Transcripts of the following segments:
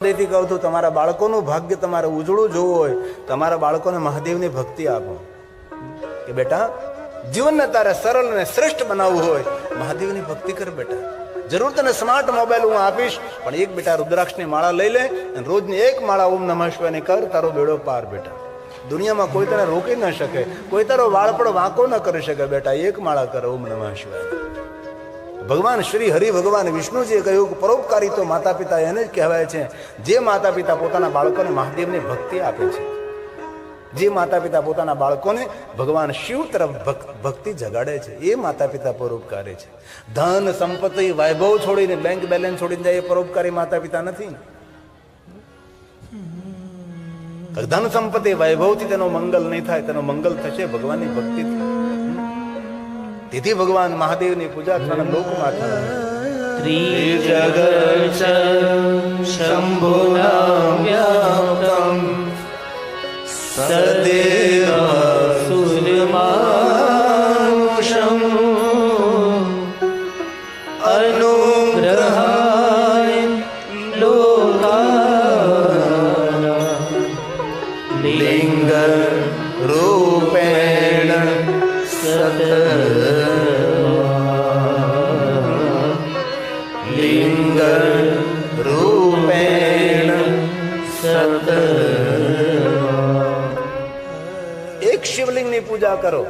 થી કહું છું, તમારા બાળકોનું ભાગ્ય તમારે ઉજળું જોવું હોય, તમારા બાળકોને મહાદેવની ભક્તિ આપો કે બેટા જીવનને તારે સરળ અને શ્રેષ્ઠ બનાવવું હોય, મહાદેવની ભક્તિ કર બેટા. જરૂર તને સ્માર્ટ મોબાઈલ હું આપીશ, પણ એક બેટા રુદ્રાક્ષની માળા લઈ લે અને રોજની એક માળા ઓમ નમઃ શિવાયની કર, તારો બેડો પાર બેટા. દુનિયામાં કોઈ તને રોકી ન શકે, કોઈ તારો વાળપણ વાંકો ન કરી શકે બેટા. એક માળા કર ઓમ નમઃ શિવાય. ભગવાન શ્રી હરિ ભગવાન વિષ્ણુજીએ કહ્યું કે પરોપકારી તો માતા પિતા એને જ કહેવાય છે, જે માતા પિતા પોતાના બાળકોને મહાદેવની ભક્તિ આપે છે, જે માતા પિતા પોતાના બાળકોને ભગવાન શિવ તરફ ભક્તિ જગાડે છે, એ માતા પિતા પરોપકારી છે. ધન સંપત્તિ વૈભવ છોડીને બેંક બેલેન્સ છોડીને જાય એ પરોપકારી માતા પિતા નથી. ધન સંપત્તિ વૈભવથી તેનો મંગલ નહીં થાય, તેનો મંગલ થશે ભગવાનની ભક્તિથી. તેથી ભગવાન મહાદેવની પૂજા થવાના લોકમાં થાય. ત્રિજગત શંભુના વ્યાપ્તમ સદેવ સુરમાનુષમ અનુગ્રહાય લોકાનાં લિંગ રૂપેણ લિંગ રૂપેણ એક શિવલિંગની પૂજા કરો,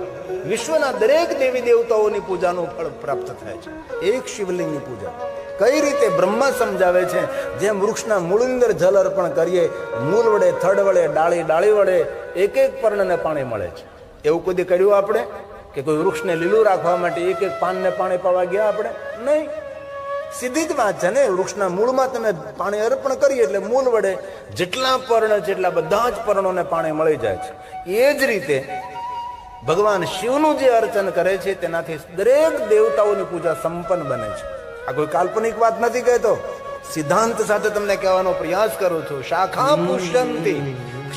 વિશ્વના દરેક દેવી દેવતાઓની પૂજાનું ફળ પ્રાપ્ત થાય છે. એક શિવલિંગની પૂજા કઈ રીતે બ્રહ્મા સમજાવે છે, જેમ વૃક્ષના મૂળ અંદર જલ અર્પણ કરીએ, મૂળ વડે, થડ વડે, ડાળી વડે એક એક પર્ણને પાણી મળે છે. એવું કોઈ કર્યું આપણે કે કોઈ વૃક્ષને લીલું રાખવા માટે એક એક પાનને પાણી પાવા ગયા આપણે? નહીં. સીધી જ વાત છે ને. વૃક્ષના મૂળમાં તમે પાણી અર્પણ કરીએ એટલે મૂળ વડે જેટલા પર્ણ છે એટલા બધા જ પર્ણોને પાણી મળી જાય છે. એ જ રીતે ભગવાન શિવનું જે અર્ચન કરે છે તેનાથી દરેક દેવતાઓની પૂજા સંપન્ન બને છે. આ કોઈ કાલ્પનિક વાત નથી કહેતો, સિદ્ધાંત સાથે તમને કહેવાનો પ્રયાસ કરું છું. શાખા પુષ્યંતી,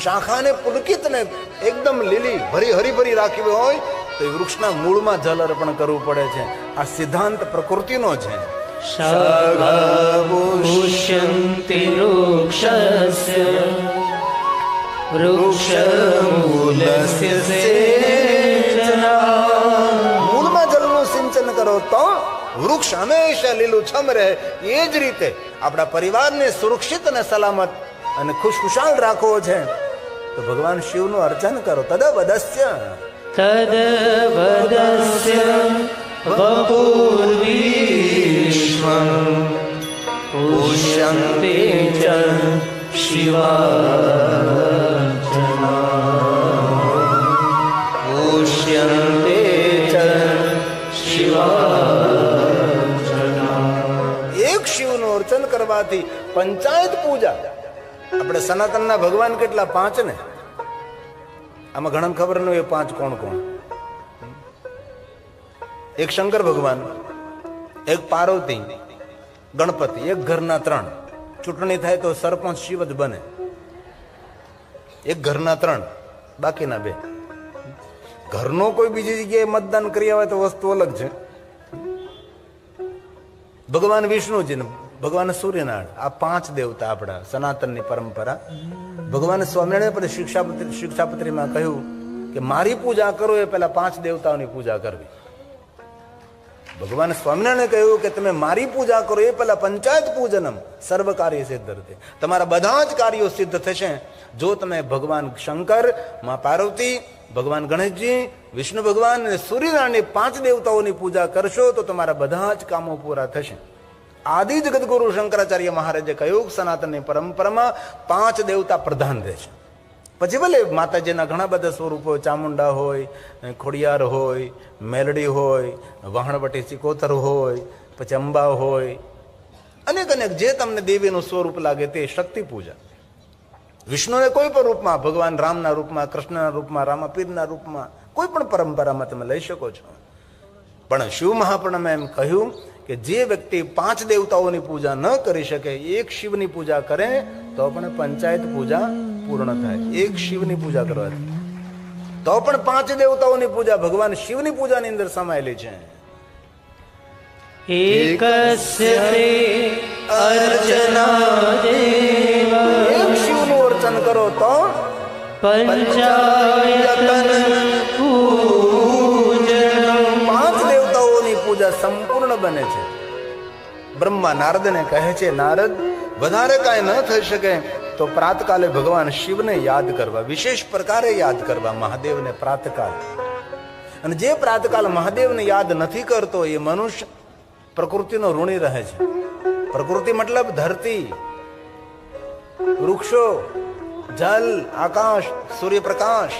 શાખાને પુલકિતને એકદમ લીલી હરી રાખવી હોય તો એ વૃક્ષના મૂળમાં જલ અર્પણ કરવું પડે છે. આ સિદ્ધાંત પ્રકૃતિનો છે. શાખાભૂષ્યન્તિ વૃક્ષસ્ય વૃક્ષમૂલસ્ય સેચના. મૂળમાં જલનું સિંચન કરો તો વૃક્ષ હંમેશા લીલુંછમ રહે. એ જ રીતે આપણા પરિવારને સુરક્ષિત અને સલામત અને ખુશખુશાલ રાખવો છે તો ભગવાન શિવનું અર્ચન કરો. તદવદસ્ય વપુર્વિશ્વં પુષ્યન્તે ચ શિવાર્ચના પુષ્યન્તે ચ શિવાર્ચના. એક શિવનું અર્ચન કરવાથી પંચાયત પૂજા. આપણે સનાતનના ભગવાન કેટલા? 5 ને. આમાં ઘણા ખબર ન હોય 5 કોણ કોણ. એક શંકર ભગવાન, એક પાર્વતી, ગણપતિ, એક ઘરના 3. ચૂંટણી થાય તો સરપંચ શિવ જ બને. એક ઘરના 3, બાકીના 2. ઘરનો કોઈ બીજી જગ્યાએ મતદાન કર્યા હોય તો વસ્તુ અલગ છે. ભગવાન વિષ્ણુજી ને ભગવાન સૂર્યનારાયણ, આ 5 દેવતા આપણા સનાતનની પરંપરા. ભગવાન સ્વામિનારાયણ પણ શિક્ષાપત્રીમાં કહ્યું કે મારી પૂજા કરો એ પહેલા 5 દેવતાઓની પૂજા કરવી. ભગવાન સ્વામિનારાયણે કહ્યું કે તમે મારી પૂજા કરો એ પહેલા પંચાયત પૂજનમ સર્વ કાર્ય સિદ્ધર્થે. તમારા બધા જ કાર્યો સિદ્ધ થશે જો તમે ભગવાન શંકર, મા પાર્વતી, ભગવાન ગણેશજી, વિષ્ણુ ભગવાન અને સૂર્યનારાયણની 5 દેવતાઓની પૂજા કરશો તો તમારા બધા જ કામો પૂરા થશે. આદિ જગતગુરુ શંકરાચાર્ય મહારાજે કહ્યું સનાતનની પરંપરામાં 5 દેવતા પ્રધાન રહે છે. પછી ભલે માતાજીના ઘણા બધા સ્વરૂપો, ચામુંડા હોય, ખોડિયાર હોય, મેલડી હોય, વહાણવટી સિકોતર હોય, પછી અંબા હોય, અનેક જે તમને દેવીનું સ્વરૂપ લાગે તે શક્તિ પૂજા. વિષ્ણુને કોઈ પણ રૂપમાં, ભગવાન રામના રૂપમાં, કૃષ્ણના રૂપમાં, રામાપીરના રૂપમાં, કોઈ પણ પરંપરામાં તમે લઈ શકો છો. પણ શિવ મહાપુરાણમાં એમ કહ્યું કે જે વ્યક્તિ 5 દેવતાઓની પૂજા ન કરી શકે, એક શિવની પૂજા કરે તો પણ પંચાયત પૂજા પૂર્ણ થાય. એક શિવની પૂજા કરવાથી તો પણ 5 દેવતાઓની પૂજા ભગવાન શિવની પૂજાની અંદર સમાયેલી છે. एकस्य ते अर्चना देव પૂજન કરો તો પંચાયતન પૂજનમ. 5 દેવતાઓની પૂજા સંપૂર્ણ બને છે. બ્રહ્મા નારદને કહે છે, નારદ, વધારે કાંઈ ન થઈ શકે તો પ્રાતકાલે ભગવાન શિવને યાદ કરવા, વિશેષ પ્રકારે યાદ કરવા મહાદેવને પ્રાતકાલ. અને જે પ્રાતકાલ મહાદેવને યાદ નથી કરતો એ મનુષ્ય પ્રકૃતિનો ઋણી રહે છે. પ્રકૃતિ મતલબ ધરતી, વૃક્ષો, જલ, આકાશ, સૂર્યપ્રકાશ,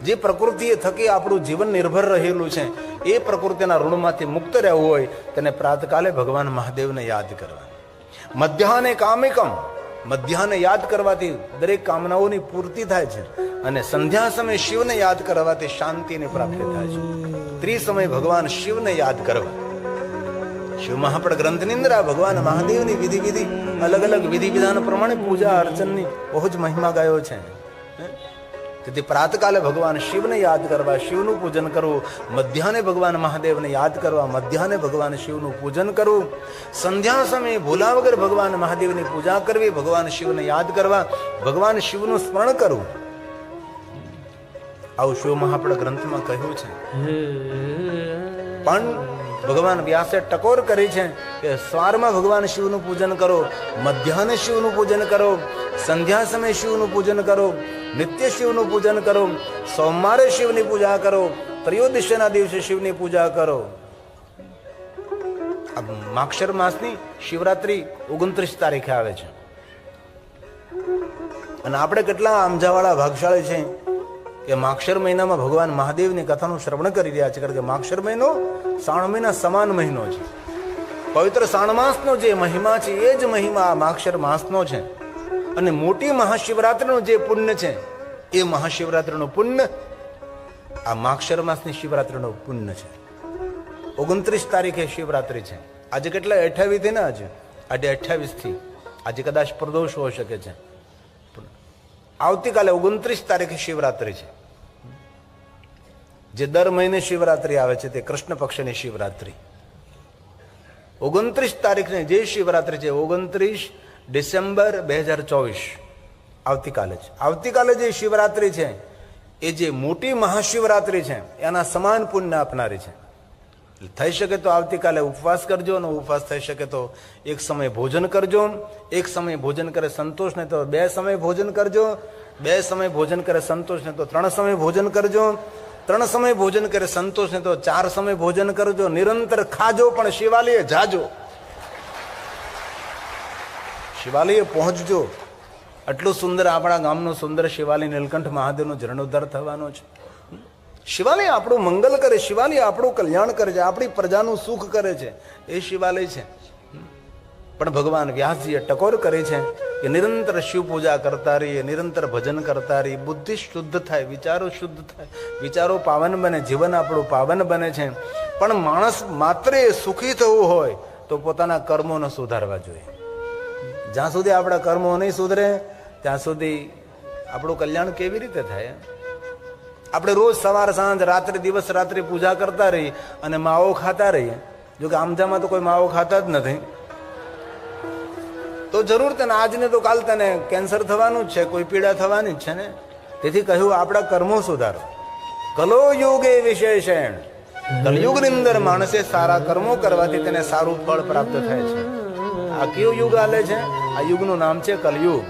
જે પ્રકૃતિ થકી આપણું જીવન નિર્ભર રહેલું છે એ પ્રકૃતિના ઋણમાંથી મુક્ત રહેવું હોય તેને પ્રાતકાલે ભગવાન મહાદેવને યાદ કરવા. મધ્યાહને કામિકમ, મધ્યાહને યાદ કરવાથી દરેક કામનાઓની પૂર્તિ થાય છે. અને સંધ્યા સમયે શિવને યાદ કરવાથી શાંતિની પ્રાપ્તિ થાય છે. ત્રિસમય ભગવાન શિવને યાદ કરવા. શિવ મહાપડ ગ્રંથની અંદર આ ભગવાન મહાદેવની વિધિ અલગ અલગ વિધિ વિધાન પ્રમાણે પૂજા અર્ચનની બહુ જ મહિમા ગાયો છે. તેથી પ્રાતકાલે ભગવાન શિવને યાદ કરવા, શિવનું પૂજન કરવું. મધ્યાહને ભગવાન મહાદેવને યાદ કરવા, મધ્યાહને ભગવાન શિવનું પૂજન કરવું. સંધ્યા સમયે ભૂલા વગર ભગવાન મહાદેવની પૂજા કરવી, ભગવાન શિવને યાદ કરવા, ભગવાન શિવનું સ્મરણ કરવું. આવું શિવ મહાપડ ગ્રંથમાં કહ્યું છે. પણ ભગવાન વ્યાસે ટકોર કરી છે કે સવારમાં ભગવાન શિવનું પૂજન કરો, મધ્યાહને શિવનું પૂજન કરો, સંધ્યા સમયે શિવનું પૂજન કરો, નિત્ય શિવનું પૂજન કરો, સોમવારે શિવની પૂજા કરો, ત્રયોદશીના દિવસે શિવની પૂજા કરો. માક્ષર માસની શિવરાત્રી 29 તારીખે આવે છે. અને આપણે કેટલા આમજાવાળા ભાગશાળી છે કે માક્ષર મહિનામાં ભગવાન મહાદેવની કથાનું શ્રવણ કરી રહ્યા છે. કારણ કે માક્ષર મહિનો શ્રાવણ મહિના સમાન મહિનો છે. પવિત્ર શ્રાવણ માસનો જે મહિમા છે એ જ મહિમા આ માક્ષર માસનો છે. અને મોટી મહાશિવરાત્રીનું જે પુણ્ય છે એ મહાશિવરાત્રીનું પુણ્ય આ માક્ષર માસની શિવરાત્રીનું પુણ્ય છે. 29 તારીખે શિવરાત્રી છે. આજે કેટલા 28 થી ને આજે 28 થી આજે કદાચ પ્રદોષ હોઈ શકે છે. આવતીકાલે 29 તારીખે શિવરાત્રી છે. જે દર મહિને શિવરાત્રી આવે છે તે કૃષ્ણ પક્ષની શિવરાત્રી. 29 તારીખને જે શિવરાત્રી છે 29 ડિસેમ્બર 2024 આવતીકાલે છે. આવતીકાલે જે શિવરાત્રી છે એ જે મોટી મહાશિવરાત્રી છે એના સમાન પુણ્ય આપનારી છે. થઈ શકે તો આવતીકાલે ઉપવાસ કરજો, અને ઉપવાસ થઈ શકે તો એક સમય ભોજન કરજો. એક સમય ભોજન કરે સંતોષ ને તો 2 સમય ભોજન કરજો. 2 સમય ભોજન કરે સંતોષ ને તો 3 સમય ભોજન કરજો. 3 સમય ભોજન કરે સંતોષ ને તો 4 સમય ભોજન કરજો. નિરંતર ખાજો પણ શિવાલયે જાજો, શિવાલયે પહોંચજો. આટલું સુંદર આપણા ગામનું સુંદર શિવાલય નીલકંઠ મહાદેવનો જીર્ણોદ્ધાર થવાનો છે. શિવાલય આપણું મંગલ કરે, શિવાલય આપણું કલ્યાણ કરે છે, આપણી પ્રજાનું સુખ કરે છે, એ શિવાલય છે. પણ ભગવાન વ્યાસજીએ ટકોર કરી છે કે નિરંતર શિવ પૂજા કરતા રહીએ, નિરંતર ભજન કરતા રહીએ, બુદ્ધિ શુદ્ધ થાય, વિચારો શુદ્ધ થાય, વિચારો પાવન બને, જીવન આપણું પાવન બને છે. પણ માણસ માત્ર સુખી થવું હોય તો પોતાના કર્મોને સુધારવા જોઈએ. જ્યાં સુધી આપણા કર્મો નહીં સુધરે ત્યાં સુધી આપણું કલ્યાણ કેવી રીતે થાય? આપણે રોજ સવાર સાંજ રાત્રે દિવસ રાત્રે પૂજા કરતા રહીએ અને માવો ખાતા રહીએ. જો કે આમજામાં તો કોઈ માવો ખાતા જ નથી, તો જરૂર તને આજને તો કાલ તને કેન્સર થવાનું જ છે, કોઈ પીડા થવાની જ છે ને. તેથી કહ્યું આપણા કર્મો સુધારો. કલો યુગે વિશેષણ, કલયુગની અંદર માણસે સારા કર્મો કરવાથી તેને સારું ફળ પ્રાપ્ત થાય છે. આ કયો યુગ હાલે છે? આ યુગનું નામ છે કલયુગ.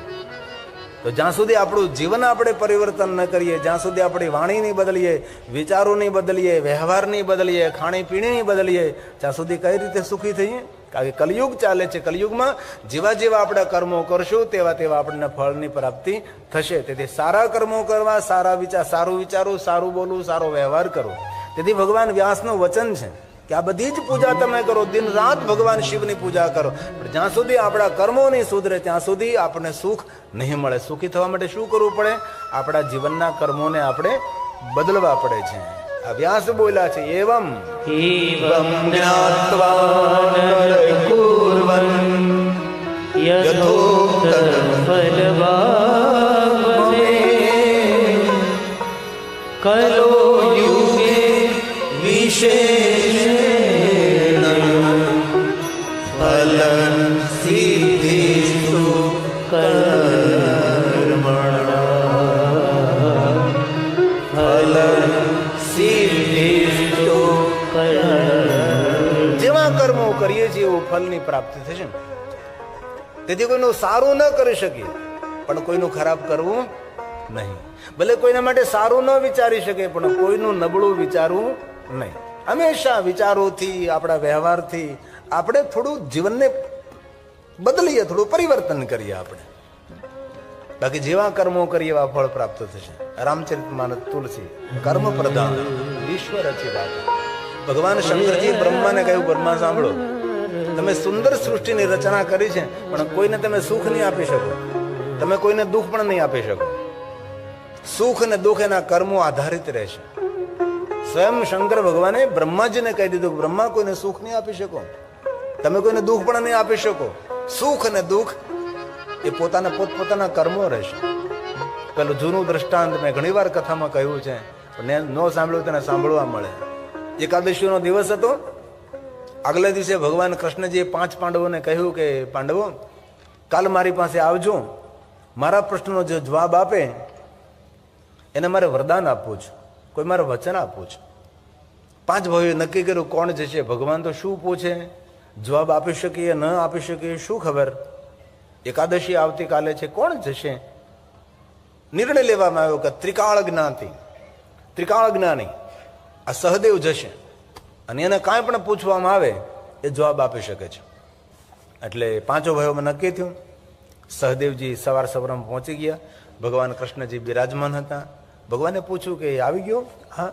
તો જ્યાં સુધી આપણું જીવન આપણે પરિવર્તન ન કરીએ, જ્યાં સુધી આપણી વાણી નહીં બદલીએ, વિચારો નહીં બદલીએ, વ્યવહાર નહીં બદલીએ, ખાણીપીણી નહીં બદલીએ, ત્યાં સુધી કઈ રીતે સુખી થઈએ? કારણ કે કલયુગ ચાલે છે. કલયુગમાં જેવા જેવા આપણે કર્મો કરશું તેવા તેવા આપણને ફળની પ્રાપ્તિ થશે. તેથી સારા કર્મો કરવા, સારું વિચારવું, સારું બોલવું, સારો વ્યવહાર કરવો. તેથી ભગવાન વ્યાસનું વચન છે કે આ બધી જ પૂજા તમે કરો, દિન રાત ભગવાન શિવની પૂજા કરો. પણ જ્યાં સુધી આપણા કર્મો નહીં સુધરે ત્યાં સુધી આપણને સુખ નહીં મળે. સુખી થવા માટે શું કરવું પડે? આપણા જીવનના કર્મોને આપણે બદલવા પડે છે. આ વ્યાસ બોલ્યા છે, એવમ જ્ઞાત્વા કુર્વન યથોક્તં ફલવાપ્તે કલો યુગે વિશેષેણ ફલં સિદ્ધિસ્તુ ફળની પ્રાપ્તિ થશે ને. તેથી કોઈનું સારું ન કરી શકીએ, પણ કોઈનું ખરાબ કરવું નહીં. ભલે કોઈના માટે સારું ન વિચારી શકે, પણ કોઈનું નબળું વિચારવું નહીં. હંમેશા વિચારોથી, આપણા વ્યવહારથી આપણે થોડું જીવનને બદલીએ, થોડું પરિવર્તન કરીએ આપણે. બાકી જેવા કર્મો કરીએ એવા ફળ પ્રાપ્ત થશે. રામચરિતમાનસ તુલસી કર્મ પ્રધાન ઈશ્વર અચી વાત. ભગવાન શંકરજી બ્રહ્માને કહ્યું, બ્રહ્મા સાંભળો, તમે સુંદર સૃષ્ટિની રચના કરી છે, પણ કોઈને તમે સુખ નહીં આપી શકો, તમે કોઈને દુઃખ પણ નહીં આપી શકો. સુખ અને દુઃખ એના કર્મો આધારિત રહેશે. સ્વયં શંકર ભગવાને બ્રહ્માજીને કહી દીધું, બ્રહ્મા કોઈને સુખ નહીં આપી શકો, તમે કોઈને દુઃખ પણ નહીં આપી શકો. સુખ અને દુઃખ એ પોતાના પોતપોતાના કર્મો રહેશે. પેલું જૂનું દ્રષ્ટાંત મેં ઘણી વાર કથામાં કહ્યું છે, પણ ન સાંભળ્યું તેને સાંભળવા મળે. એકાદશીનો દિવસ હતો. આગલા દિવસે ભગવાન કૃષ્ણજીએ 5 પાંડવોને કહ્યું કે પાંડવો, કાલ મારી પાસે આવજો, મારા પ્રશ્નનો જે જવાબ આપે એને મારે વરદાન આપવું છે, કોઈ મારે વચન આપવું છે. 5 ભાઈઓએ નક્કી કર્યું કોણ જશે. ભગવાન તો શું પૂછે, જવાબ આપી શકીએ ન આપી શકીએ શું ખબર. એકાદશી આવતીકાલે છે, કોણ જશે? નિર્ણય લેવામાં આવ્યો કે ત્રિકાળ જ્ઞાની આ સહદેવ જશે, અને એને કાંઈ પણ પૂછવામાં આવે એ જવાબ આપી શકે છે. એટલે 5 ભાઈઓમાં નક્કી થયું. સહદેવજી સવારમાં પહોંચી ગયા. ભગવાન કૃષ્ણજી બિરાજમાન હતા. ભગવાને પૂછ્યું કે આવી ગયો? હા,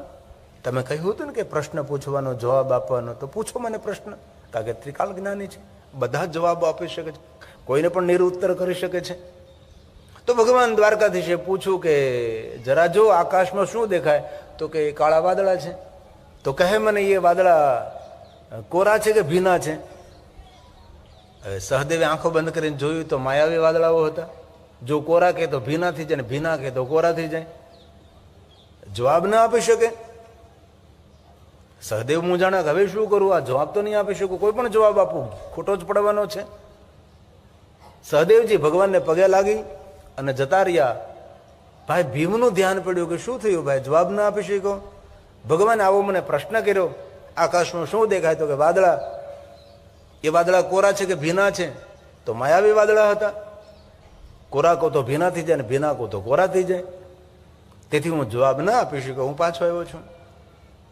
તમે કહ્યું હતું ને કે પ્રશ્ન પૂછવાનો, જવાબ આપવાનો, તો પૂછો મને પ્રશ્ન. કારણ કે ત્રિકાળ જ્ઞાની છે, બધા જ જવાબો આપી શકે છે, કોઈને પણ નિરુત્તર કરી શકે છે. તો ભગવાન દ્વારકાધીશે પૂછ્યું કે જરા જો આકાશમાં શું દેખાય? તો કે કાળા વાદળા છે. તો કહે મને એ વાદળા કોરા છે કે ભીના છે? સહદેવે આંખો બંધ કરીને જોયું તો માયાવી વાદળાઓ હતા. જો કોરા કે તો ભીના થઈ જાય, ભીના કે તો કોરા થઈ જાય. જવાબ ના આપી શકે. સહદેવ મૂંઝાણા, હવે શું કરું? આ જવાબ તો નહીં આપી શકું, કોઈ પણ જવાબ આપું ખોટો જ પડવાનો છે. સહદેવજી ભગવાનને પગે લાગી અને જતા રહ્યા. ભાઈ ભીમનું ધ્યાન પડ્યું કે શું થયું ભાઈ, જવાબ ના આપી શક્યો? ભગવાને આવો મને પ્રશ્ન કર્યો, આકાશમાં શું દેખાય? તો કે વાદળા. એ વાદળા કોરા છે કે ભીના છે? તો માયાવી વાદળા હતા. કોરા કો તો ભીના થઈ જાય ને ભીના કો તો કોરા થઈ જાય. તેથી હું જવાબ ના આપી શક્યો, હું પાછો આવ્યો છું.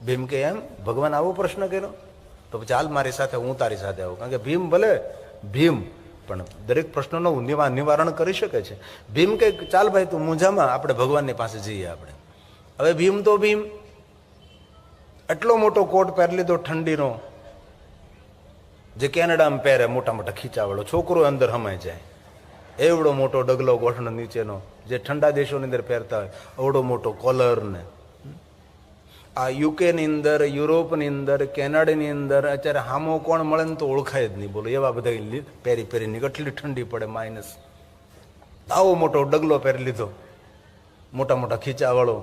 ભીમ કે એમ? ભગવાન આવો પ્રશ્ન કર્યો? તો ચાલ મારી સાથે, હું તારી સાથે આવું. કારણ કે ભીમ ભલે ભીમ, પણ દરેક પ્રશ્નોનું નિવારણ કરી શકે છે. ભીમ કે ચાલ ભાઈ તું મૂંઝામાં, આપણે ભગવાનની પાસે જઈએ. આપણે હવે ભીમ તો ભીમ એટલો મોટો કોટ પહેરી લીધો ઠંડીનો, જે કેનેડામાં પહેરે, મોટા મોટા ખીચાવાળો, છોકરો અંદર હમાઈ જાય એવડો મોટો ડગલો ગોઠણ નીચેનો, જે ઠંડા દેશોની અંદર પહેરતા હોય એવડો મોટો કોલર. ને આ યુકેની અંદર, યુરોપની અંદર, કેનેડાની અંદર અત્યારે હામો કોણ મળે ને તો ઓળખાય જ નહીં. બોલો એવા બધા પહેરી કેટલી ઠંડી પડે, માઇનસ. આવો મોટો ડગલો પહેરી લીધો, મોટા મોટા ખીચાવાળો,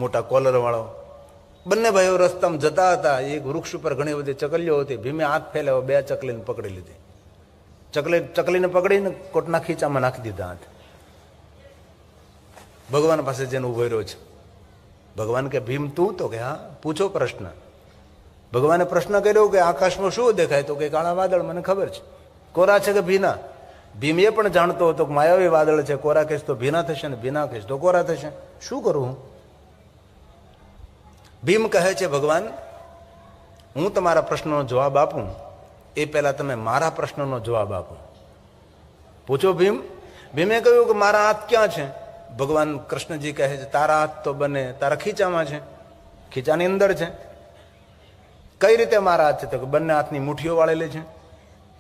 મોટા કોલરવાળો. બંને ભાઈઓ રસ્તામાં જતા હતા. એક વૃક્ષ ઉપર ઘણી બધી ચકલીઓ હતી. ભીમે હાથ ફેલાવ્યો, 2 ચકલીને પકડી લીધી. ચકલીને પકડીને કોટના ખીચામાં નાખી દીધા હાથ. ભગવાન પાસે જેને ઉભો રહ્યો છે. ભગવાન કે ભીમ તું? તો કે હા, પૂછો પ્રશ્ન. ભગવાને પ્રશ્ન કર્યો કે આકાશમાં શું દેખાય? તો કે કાળા વાદળ. મને ખબર છે. કોરા છે કે ભીના? ભીમ એ પણ જાણતો હતો કે માયાવી વાદળ છે, કોરા કહીશ તો ભીના થશે ને ભીના કહીશ તો કોરા થશે. શું કરું હું? ભીમ કહે છે ભગવાન, હું તમારા પ્રશ્નનો જવાબ આપું એ પહેલા તમે મારા પ્રશ્નનો જવાબ આપો. પૂછો ભીમ. ભીમે કહ્યું કે મારા હાથ ક્યાં છે? ભગવાન કૃષ્ણજી કહે છે તારા હાથ તો બંને તારા ખીચામાં છે, ખીચાની અંદર છે. કઈ રીતે મારા હાથ છે? તો કે બંને હાથની મુઠ્ઠીઓ વાળેલી છે.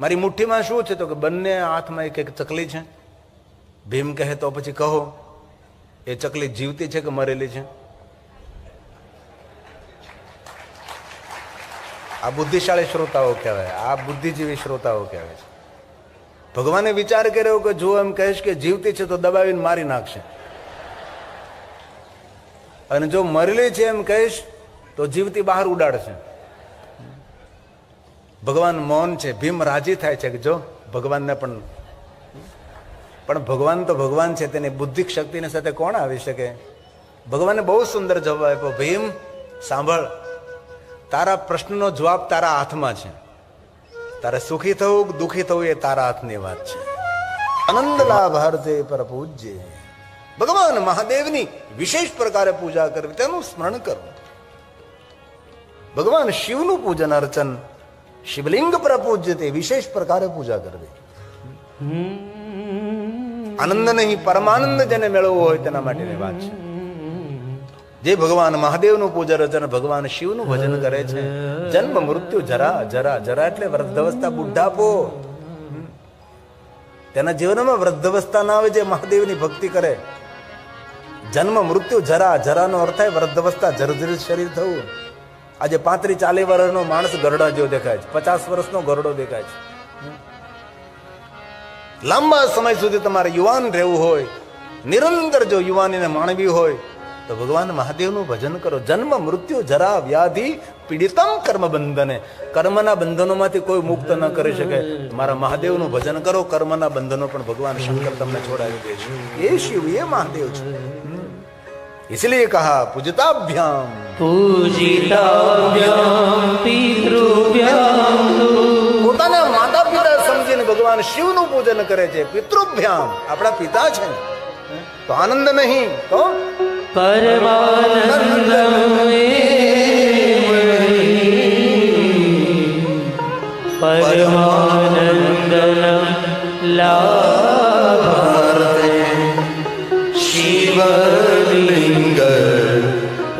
મારી મુઠ્ઠીમાં શું છે? તો કે બંને હાથમાં એક ચકલી છે. ભીમ કહે તો પછી કહો, એ ચકલી જીવતી છે કે મરેલી છે? આ બુદ્ધિશાળી શ્રોતાઓ કહેવાય, આ બુદ્ધિજીવી શ્રોતાઓ કહેવાય છે. ભગવાને વિચાર કર્યો કે જો એમ કહીશ કે જીવતી છે તો દબાવીને મારી નાખશે, અને જો મરેલી છે એમ કહીશ તો જીવતી બહાર ઉડાડશે. ભગવાન મૌન છે. ભીમ રાજી થાય છે કે જો ભગવાનને પણ ભગવાન તો ભગવાન છે, તેની બુદ્ધિ શક્તિની સાથે કોણ આવી શકે? ભગવાને બહુ સુંદર જવાબ આપ્યો. ભીમ સાંભળ, તારા પ્રશ્નનો જવાબ તારા હાથમાં છે. તારે સુખી થવું કે દુઃખી થવું એ તારા હાથની વાત છે. આનંદ લાભ હરતે પર પૂજ્ય. ભગવાન મહાદેવની વિશેષ પ્રકારે પૂજા કરવી, તેનું સ્મરણ કરવું. ભગવાન શિવનું પૂજન અર્ચન, શિવલિંગ પર પૂજ્ય તે વિશેષ પ્રકારે પૂજા કરવી. આનંદ નહીં પરમાનંદ જેને મેળવવો હોય તેના માટેની વાત છે. જે ભગવાન મહાદેવનું પૂજન અર્ચન, ભગવાન શિવનું ભજન કરે છે, જન્મ મૃત્યુ જરા જરા જરા એટલે વૃદ્ધાવસ્થા, બુઢાપો, તેના જીવનમાં વૃદ્ધાવસ્થા ના આવે જે મહાદેવની ભક્તિ કરે. જન્મ મૃત્યુ જરા જરાનો અર્થ થાય વૃદ્ધાવસ્થા, જર્જરિત શરીર થવું. આજે 35-40 વર્ષનો માણસ ગરડા જેવો દેખાય છે, 50 વર્ષનો ગરડો દેખાય છે. લાંબા સમય સુધી તમારે યુવાન રહેવું હોય, નિરંતર જો યુવાનીને માણવી હોય તો ભગવાન મહાદેવનું ભજન કરો. જન્મ મૃત્યુ જરા વ્યાધિ પીડિતમ કર્મ બંધને, કર્મના બંધનોમાંથી કોઈ મુક્ત ન કરી શકે. મારા મહાદેવનું ભજન કરો, કર્મના બંધનો પણ ભગવાન શંકર તમને છોડાવી દે છે. એ શિવ, એ મહાદેવ છે. इसलिए कहा पूजिताभ्याम, પૂજિતાભ્યામ પિતૃભ્યામ. પોતાના માતા પિતા સમજીને ભગવાન શિવનું પૂજન કરે છે. પિતૃભ્યામ, આપણા પિતા છે, તો આનંદ નહીં તો પરમાનંદમ લાભાર્થે શિવલિંગ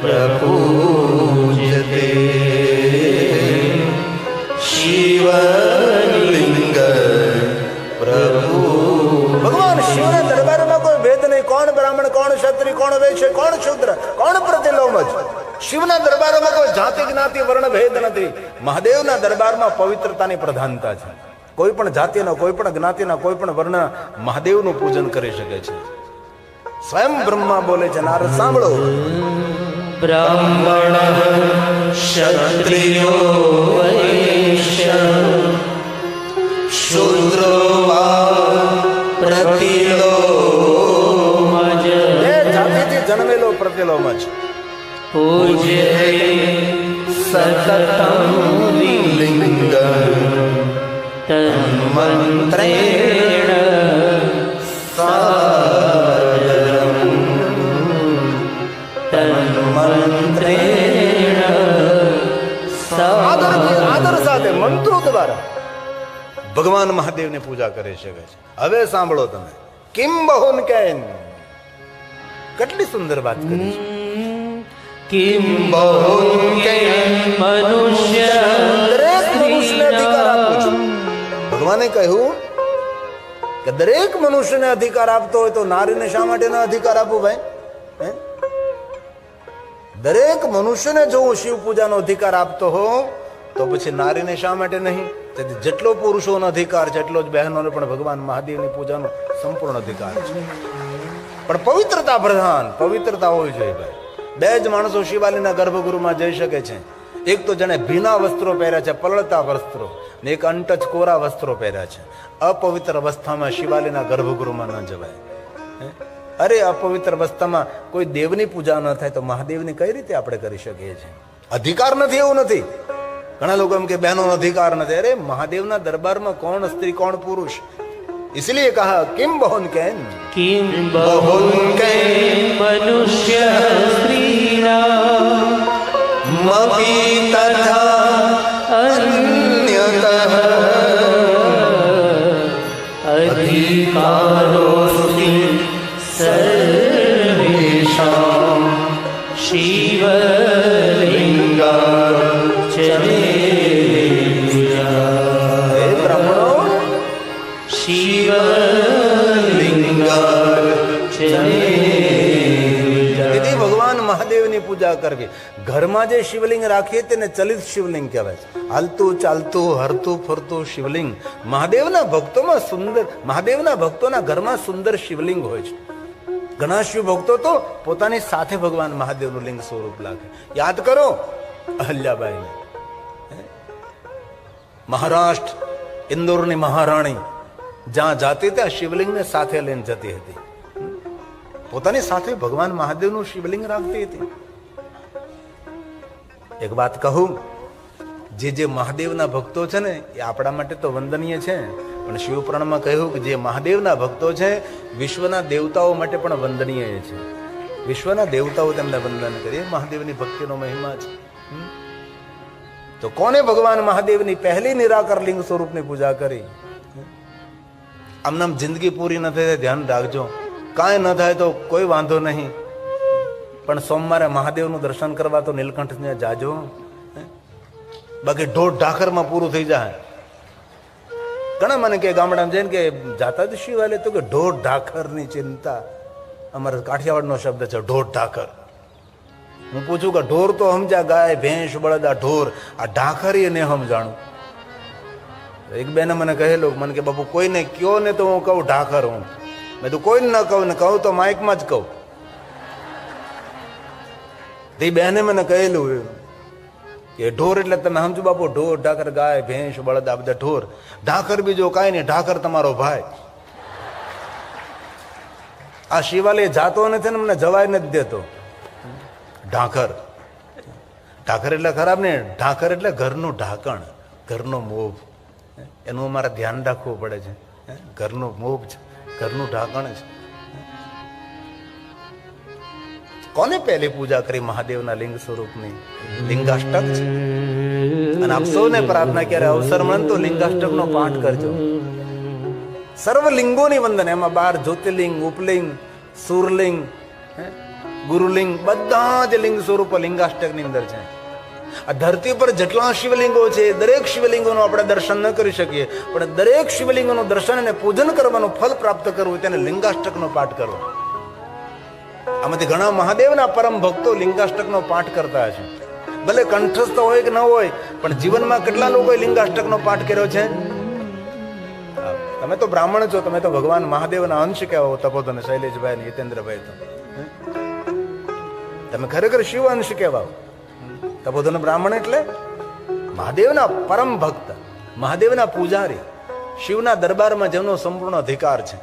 પ્રપૂજ્યતે. શિવલિંગ પ્રભુ. ભગવાન શિવના દરબારમાં કોઈ ભેદ નહીં. કોણ બ્રાહ્મણ, કોણ ક્ષત્રિય, કોણ વૈશ્ય, કોણ શૂદ્ર, કોણ પ્રતિલોમજ. શિવના દરબારમાં કોઈ જાતિ જ્ઞાતિ વર્ણ ભેદ નથી. મહાદેવના દરબારમાં પવિત્રતાની પ્રધાનતા છે. કોઈ પણ જાતિના, કોઈ પણ જ્ઞાતિના, કોઈ પણ વર્ણ મહાદેવનું પૂજન કરી શકે છે. સ્વયં બ્રહ્મા બોલે છે, નારદ સાંભળો. બ્રાહ્મણ ક્ષત્રિયો વૈશ્ય શૂદ્રો વા પ્રતિલોમજ. એ જાતિથી જન્મેલો પ્રતિલોમજ. પૂજ્યતે સતતં લિંગં તન્મંત્રેણ સાદરં. તન્મંત્રેણ આદર સાથે મંત્રો દ્વારા ભગવાન મહાદેવની પૂજા કરી શકે છે. હવે સાંભળો તમે, કિમ બહુન કેન, કેટલી સુંદર વાત કરી છે. કિમ બહુકેન મનુષ્ય. દરેક મનુષ્યને અધિકાર આપું છું. ભગવાને કહ્યું કે દરેક મનુષ્યને અધિકાર આપતો હોય તો નારીને શા માટે ના અધિકાર આપું ભાઈ? દરેક મનુષ્યને જો હું શિવ પૂજાનો અધિકાર આપતો હોઉં તો પછી નારીને શા માટે નહીં? તેથી જેટલો પુરુષોનો અધિકાર છે એટલો જ બહેનોને પણ ભગવાન મહાદેવની પૂજાનો સંપૂર્ણ અધિકાર છે. પણ પવિત્રતા પ્રધાન, પવિત્રતા હોવી જોઈએ ભાઈ. બે જ માણસો શિવાલીના ગર્ભગૃહમાં જઈ શકે છે. એક તો જેને ભીના વસ્ત્રો પહેર્યા છે, પલળતા વસ્ત્રો, ને એક અંટચ કોરા વસ્ત્રો પહેર્યા છે. અપવિત્ર અવસ્થામાં શિવાલીના ગર્ભગૃહમાં ન જવાય. અરે અપવિત્ર અવસ્થામાં કોઈ દેવની પૂજા ન થાય તો મહાદેવની કઈ રીતે આપણે કરી શકીએ છીએ? અધિકાર નથી એવું નથી. ઘણા લોકો એમ કે બહેનોનો અધિકાર નથી. અરે મહાદેવના દરબારમાં કોણ સ્ત્રી, કોણ પુરુષ? इसलिए कहा किम बहुन कैन. किम बहुकेन मनुष्य स्त्रीणाम् मपि तथा अन्यतः अधिकारोऽस्ति सर्वेषां शिवलिङ्गार्चने. ભગવાન મહાદેવની પૂજા કરવી. ઘરમાં જે શિવલિંગ રાખીએ તેને ચલિત શિવલિંગ કહેવાય છે. હાલતું ચાલતું હરતું ફરતું શિવલિંગ. મહાદેવના ભક્તોમાં સુંદર, મહાદેવના ભક્તોના ઘરમાં સુંદર શિવલિંગ હોય છે. ઘણા શિવ ભક્તો તો પોતાની સાથે ભગવાન મહાદેવનું લિંગ સ્વરૂપ લાગે. યાદ કરો અહલ્યાબાઈને. મહારાષ્ટ્ર, ઇન્દોરની મહારાણી જ્યાં જાતી ત્યાં શિવલિંગને સાથે લઈને જતી હતી. પોતાની સાથે ભગવાન મહાદેવનું શિવલિંગ રાખતી હતી. એક વાત કહું, જે મહાદેવના ભક્તો છે ને એ આપણા માટે તો વંદનીય છે, પણ શિવપુરાણમાં કહ્યું કે જે મહાદેવના ભક્તો છે વિશ્વના દેવતાઓ માટે પણ વંદનીય છે. વિશ્વના દેવતાઓ તેમને વંદન કરે, મહાદેવની ભક્તિનો મહિમા છે. તો કોને ભગવાન મહાદેવની પહેલી નિરાકાર લિંગ સ્વરૂપની પૂજા કરી? આમ નામ જિંદગી પૂરી ન થાય ધ્યાન રાખજો, કાંઈ ન થાય તો કોઈ વાંધો નહીં, પણ સોમવારે મહાદેવનું દર્શન કરવા તો નીલકંઠને જાજો. બાકી ઢોર ઢાખરમાં પૂરું થઈ જાય. ઘણા મને કે ગામડામાં જઈને કે જાતા જ શિવાલય, તો કે ઢોર ઢાખરની ચિંતા. અમારા કાઠિયાવાડનો શબ્દ છે ઢોર ઢાખર. હું પૂછું કે ઢોર તો સમજ્યા, ગાય ભેંસ બળદ, આ ઢોર, આ ઢાખરી ને સમજાણું. એક બેને મને કહેલું, મને કે બાપુ કોઈને કયો ને તો હું કહું ઢાખર હું. મેં તો કોઈને ન કહું, ને કહું તો માઇકમાં જ કહું. તે બેને મને કહેલું કે ઢોર એટલે તમે સમજો બાપુ, ઢોર ઢાખર, ગાય ભેંસ બળદ આ બધા ઢોર. ઢાખર બીજો કાંઈ નહીં, ઢાખર તમારો ભાઈ. આ શિવાલય જાતો નથી ને મને જવાય નથી દેતો. ઢાંકર, ઢાંકર એટલે ખરાબ ને, ઢાંકર એટલે ઘરનું ઢાંકણ, ઘરનો મોભ. એનું અમારે ધ્યાન રાખવું પડે છે. ઘરનો મોભ છે, ઘરનું ઢાંકણ છે. કોને પહેલી પૂજા કરી? મહાદેવના લિંગ સ્વરૂપની. લિંગાષ્ટક છે. અને આપ સૌને પ્રાર્થના, ક્યારે અવસર મળે તો લિંગાષ્ટક નો પાઠ કરજો. સર્વ લિંગોની વંદન, એમાં 12 જ્યોતિર્લિંગ, ઉપલિંગ, સુરલિંગ, ગુરુલિંગ, બધા જ લિંગ સ્વરૂપ લિંગાષ્ટક ની અંદર છે. આ ધરતી પર જેટલા શિવલિંગો છે દરેક શિવલિંગોનું આપણે દર્શન ન કરી શકીએ, પણ દરેક શિવલિંગોનું દર્શન અને પૂજન કરવાનું ફલ પ્રાપ્ત કરવું તેને લિંગાષ્ટકનો પાઠ કરવો. આમાંથી ઘણા મહાદેવના પરમ ભક્તો લિંગાષ્ટકનો પાઠ કરતા છે. ભલે કંઠસ્થ હોય કે ન હોય, પણ જીવનમાં કેટલા લોકોએ લિંગાષ્ટકનો પાઠ કર્યો છે? તમે તો બ્રાહ્મણ છો, તમે તો ભગવાન મહાદેવના અંશ કહેવાઓ, તપોધન શૈલેષભાઈ ને હિતેન્દ્રભાઈ. તો તમે ખરેખર શિવ અંશ કહેવાઓ. તપોધન બ્રાહ્મણ એટલે મહાદેવના પરમ ભક્ત, મહાદેવના પૂજારી, શિવના દરબારમાં જેમનો સંપૂર્ણ અધિકાર છે.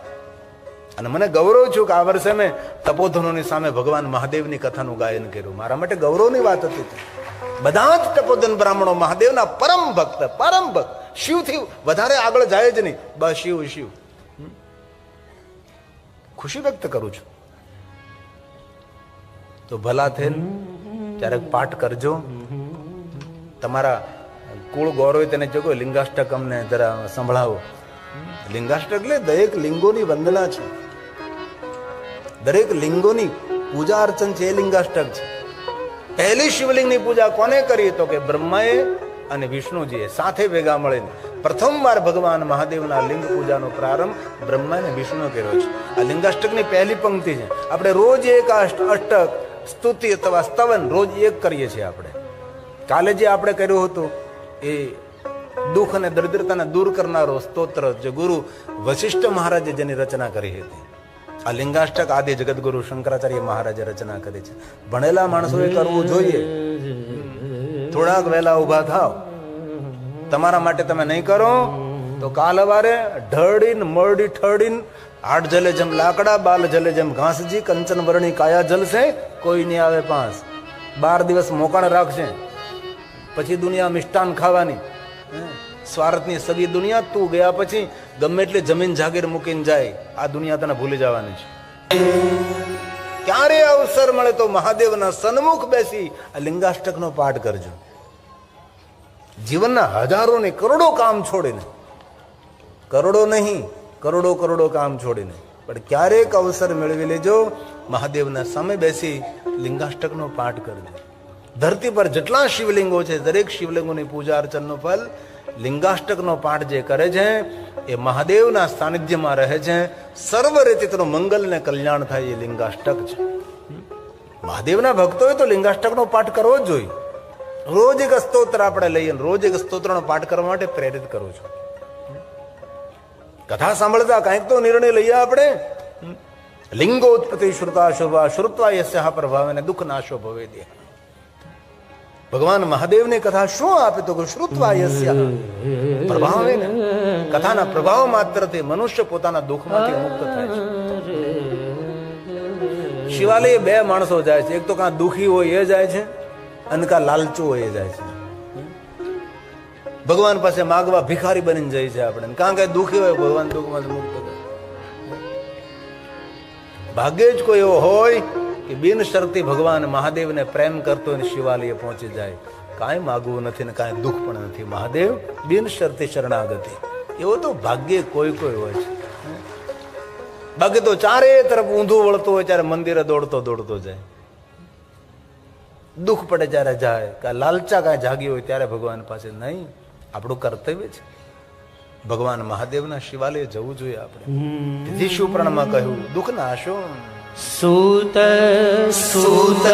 અને મને ગૌરવ છું કે આ વર્ષે મેં તપોધનોની સામે ભગવાન મહાદેવની કથાનું ગાયન કર્યું. મારા માટે ગૌરવની વાત હતી. બધા જ તપોધન બ્રાહ્મણો મહાદેવના પરમ ભક્ત, પરમ ભક્ત, શિવથી વધારે આગળ જાય જ નહીં. બસ શિવ શિવ. ખુશી વ્યક્ત કરું છું. તો ભલા થઈને ક્યારેક પાઠ કરજો. તમારા કુળ ગૌરવ તેને જો લિંગાષ્ટક અમને જરા સંભળાવો. લિંગાષ્ટક એટલે દરેક લિંગોની વંદના છે, દરેક લિંગોની પૂજા અર્ચન છે, એ લિંગાષ્ટક છે. પહેલી શિવલિંગની પૂજા કોને કરી? તો કે બ્રહ્માએ અને વિષ્ણુજીએ સાથે ભેગા મળીને પ્રથમવાર ભગવાન મહાદેવના લિંગ પૂજાનો પ્રારંભ બ્રહ્મા અને વિષ્ણુએ કર્યો છે. આ લિંગાષ્ટકની પહેલી પંક્તિ છે. આપણે રોજ એક અષ્ટક સ્તુતિ અથવા સ્તવન રોજ એક કરીએ છીએ. આપણે કાલે જે આપણે કર્યું હતું એ દુઃખ અને દરિદ્રતાને દૂર કરનારો સ્તોત્ર, જે ગુરુ વશિષ્ઠ મહારાજે જેની રચના કરી હતી. આ લિંગાષ્ટક આદિ જગતગુરુ શંકરાચાર્ય મહારાજે રચના કરી છે. ભણેલા માણસોએ કરવું જોઈએ. થોડાક વહેલા ઉભા થાવ. તમારા માટે તમે નહીં કરો તો કાલ વારે ઢળીન મરડી ઠળીન, હાડ જલે જેમ લાકડા, બાલ જલે જેમ ઘાસજી, કંચન વર્ણી કાયા જલશે, કોઈ નહીં આવે પાસ. 12 દિવસ મોકાણ રાખશે, પછી દુનિયા મિષ્ટાન ખાવાની. સ્વાર્થની સગી દુનિયા, તું ગયા પછી ગમે એટલી જમીન જાગીર મૂકીને જાય, આ દુનિયા તને ભૂલી જવાની છે. ક્યારે અવસર મળે તો મહાદેવના સન્મુખ બેસી આ લિંગાષ્ટકનો પાઠ કરજો. જીવનના હજારો ને કરોડો કામ છોડીને, કરોડો નહીં, કરોડો કરોડો કામ છોડીને, પણ ક્યારેક અવસર મેળવી લેજો, મહાદેવના સામે બેસી લિંગાષ્ટકનો પાઠ કરજો. ધરતી પર જેટલા શિવલિંગો છે દરેક શિવલિંગોની પૂજા અર્ચનનું ફલ લિંગાષ્ટકનો પાઠ જે કરે છે એ મહાદેવના સાનિધ્યમાં રહે છે. સર્વ રીતે તેનું મંગલ ને કલ્યાણ થાય એ લિંગાષ્ટક છે. મહાદેવના ભક્તોએ તો લિંગાષ્ટકનો પાઠ કરવો જ જોઈએ. રોજ એક સ્તોત્ર આપણે લઈએ, રોજ એક સ્તોત્રનો પાઠ કરવા માટે પ્રેરિત કરું છું. કથા સાંભળતા કંઈક તો નિર્ણય લઈએ આપણે. લિંગોત્પત્તિ શ્રુતા શુભા શ્રુત્વા યસ્યા પ્રભાવે દુઃખ નાશો ભવે દે. ભગવાન મહાદેવની કથા શું આપે તો શ્રુત્વા યસ્યા પ્રભાવે, કથાના પ્રભાવ માત્રથી મનુષ્ય પોતાના દુઃખમાંથી મુક્ત થાય છે. શિવાલય 2 માણસો જાય છે. એક તો કાં દુઃખી હોય એ જાય છે, અને કાં લાલચુ હોય એ જાય છે. ભગવાન પાસે માગવા ભિખારી બનીને જાય છે આપણે, કારણ કે દુઃખી હોય ભગવાન દુઃખમાંથી મુક્ત કરે. ભાગ્યે જ કોઈ એવો હોય કે બિન શરતી ભગવાન મહાદેવને પ્રેમ કરતો અને શિવાલય પહોંચી જાય. કાંઈ માગવું નથી ને કાંઈ દુઃખ પણ નથી. મહાદેવ બિન શરતી શરણાગતિ, એવો તો ભાગ્યે કોઈ કોઈ હોય છે. બાકી તો ચારે તરફ ઊંધું વળતો હોય ત્યારે મંદિરે દોડતો દોડતો જાય. દુઃખ પડે ત્યારે જાય, કાંઈ લાલચા કાંઈ જાગી હોય ત્યારે ભગવાન પાસે નહીં. આપણું કર્તવ્ય છે ભગવાન મહાદેવના શિવાલય જવું જોઈએ આપણે. તેથી શિવપુરાણમાં કહ્યું દુઃખ નાશો સૂત સૂત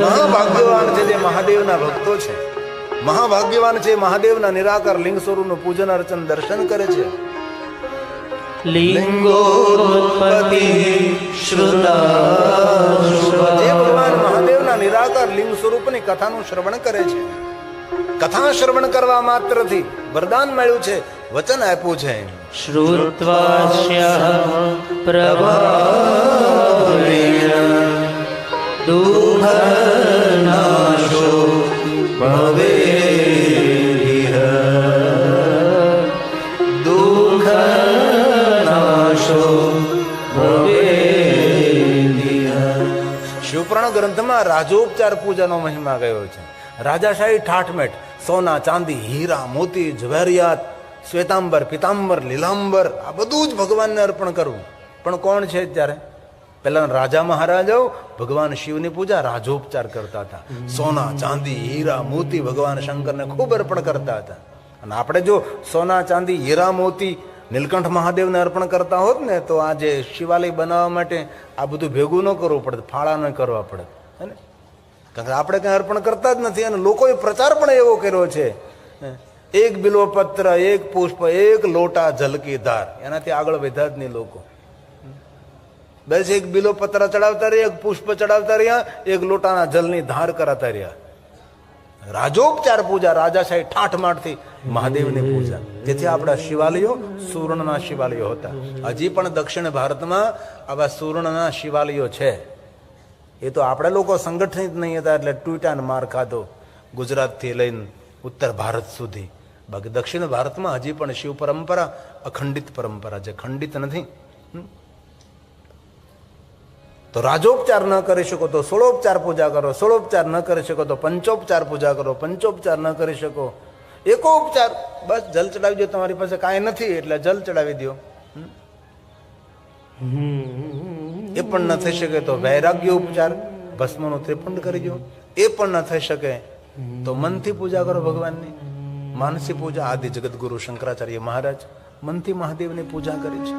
મહાભાગ્યવાન છે જે મહાદેવના ભક્તો છે. મહાભાગ્યવાન છે મહાદેવના નિરાકાર લિંગ સ્વરૂપનું પૂજન અર્ચન દર્શન કરે છે. લિંગોત્પત્તિ શ્રુતા જે ભગવાન મહાદેવના નિરાકાર લિંગ સ્વરૂપની કથાનું શ્રવણ કરે છે. કથા શ્રવણ કરવા માત્રથી વરદાન મળ્યું છે, વચન આપ્યું છે. શ્રુત્વાસ્ય પ્રભાવેણ દુઃખનાશો ભવેરિહ દુઃખનાશો ભવેરિહ. શિવપુરાણ ગ્રંથમાં રાજોપચાર પૂજાનો મહિમા ગયો છે. રાજાશાહી ઠાઠમેઠ, સોના ચાંદી હીરા મોતી જવેરિયાત શ્વેતાંબર પિતાંબર લીલાંબર આ બધું જ ભગવાનને અર્પણ કરવું. પણ કોણ છે ત્યારે? પેલા રાજા મહારાજાઓ ભગવાન શિવની પૂજા રાજોપચાર કરતા હતા. સોના ચાંદી હીરા મોતી ભગવાન શંકરને ખૂબ અર્પણ કરતા હતા. અને આપણે જો સોના ચાંદી હીરા મોતી નીલકંઠ મહાદેવને અર્પણ કરતા હોત ને તો આજે શિવાલય બનાવવા માટે આ બધું ભેગું ન કરવું પડે, ફાળા ન કરવા પડે. હે કારણ કે આપણે કંઈ અર્પણ કરતા જ નથી. અને લોકોએ પ્રચાર પણ એવો કર્યો છે, એક બિલ્વપત્ર, એક પુષ્પ, એક લોટા જલકી ધાર. એનાથી આગળ વધ્યા જ નહીં લોકો. બસ એક બિલ્વપત્ર ચડાવતા રહ્યા, એક પુષ્પ ચડાવતા રહ્યા, એક લોટાના જલની ધાર કરાતા રહ્યા. રાજોપચાર પૂજા, રાજાશાહી ઠાઠમાઠથી મહાદેવની પૂજા. તેથી આપણા શિવાલયો સુવર્ણના શિવાલયો હતા. હજી પણ દક્ષિણ ભારતમાં આવા સુવર્ણના શિવાલયો છે. એ તો આપણે લોકો સંગઠિત નહીં હતા એટલે તૂટ્યાને માર ખાધો, ગુજરાતથી લઈને ઉત્તર ભારત સુધી. બાકી દક્ષિણ ભારતમાં હજી પણ શિવ પરંપરા અખંડિત પરંપરા છે, ખંડિત નથી. તો રાજોપચાર ન કરી શકો તો સોળોપચાર પૂજા કરો, સોળોપચાર ન કરી શકો તો પંચોપચાર પૂજા કરો, પંચોપચાર ન કરી શકો એકોપચાર, બસ જલ ચડાવી દો. તમારી પાસે કાંઈ નથી એટલે જલ ચડાવી દો. એ પણ ન થઈ શકે તો વૈરાગ્ય ઉપચાર, ભસ્મનું ત્રિપુંડ કરી દો. એ પણ ન થઈ શકે તો મનથી પૂજા કરો ભગવાનની. માનસી પૂજા આદિ જગતગુરુ શંકરાચાર્ય મહારાજ મનથી મહાદેવની પૂજા કરી છે.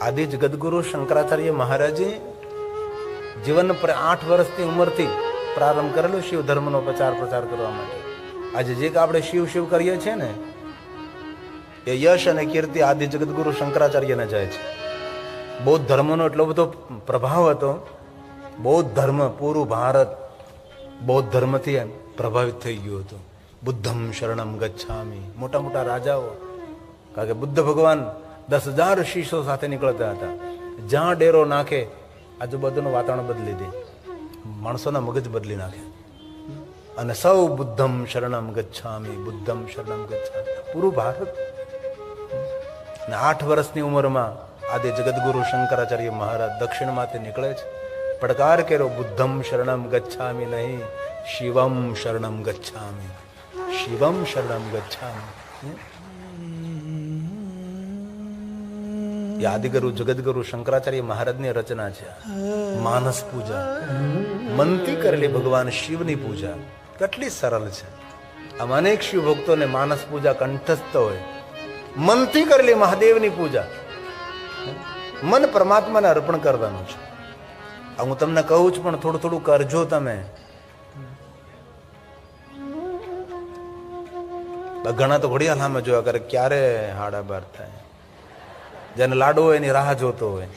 આદિ જગતગુરુ શંકરાચાર્ય મહારાજે જીવન 8 વર્ષની ઉંમરથી પ્રારંભ કરેલો શિવ ધર્મનો પ્રચાર કરવા માટે. આજે જે આપણે શિવ શિવ કરીએ છીએ ને એ યશ અને કીર્તિ આદિ જગતગુરુ શંકરાચાર્યને જાય છે. બૌદ્ધ ધર્મનો એટલો બધો પ્રભાવ હતો. બૌદ્ધ ધર્મ પૂરું ભારત બૌદ્ધ ધર્મથી પ્રભાવિત થઈ ગયું હતું. બુદ્ધમ શરણમ ગચ્છામિ. મોટા મોટા રાજાઓ, કારણ કે બુદ્ધ ભગવાન 10,000 શિષ્યો સાથે નીકળતા હતા. જ્યાં ડેરો નાખે આજુબાજુનું વાતાવરણ બદલી દે, માણસોના મગજ બદલી નાખે. અને સૌ બુદ્ધમ શરણમ ગચ્છામિ, બુદ્ધમ શરણમ ગચ્છામિ, પૂરું ભારત. અને 8 વર્ષની ઉંમરમાં આદિ જગતગુરુ શંકરાચાર્ય મહારાજ દક્ષિણમાંથી નીકળે છે. પડકાર કર્યો, બુદ્ધમ શરણમ ગચ્છામિ નહીં, શિવમ શરણમ ગચ્છામિ, શિવમ શરણમ ગચ્છામિ. એ આદિગુરુ જગતગુરુ શંકરાચાર્ય મહારાજની રચના છે. માનસ પૂજા, મનથી કરેલી ભગવાન શિવની પૂજા કેટલી સરળ છે. આમ અનેક શિવ ભક્તોને માનસ પૂજા કંઠસ્થ હોય. મનથી કરેલી મહાદેવની પૂજા, મન પરમાત્માને અર્પણ કરવાનું છે. હું તમને કહું છું પણ થોડું થોડું કરજો તમે. ઘણા તો ઘડિયાળ સામે જોયા કરે ક્યારે 12:30 થાય. જેને લાડો હોય એની રાહ જોતો હોય.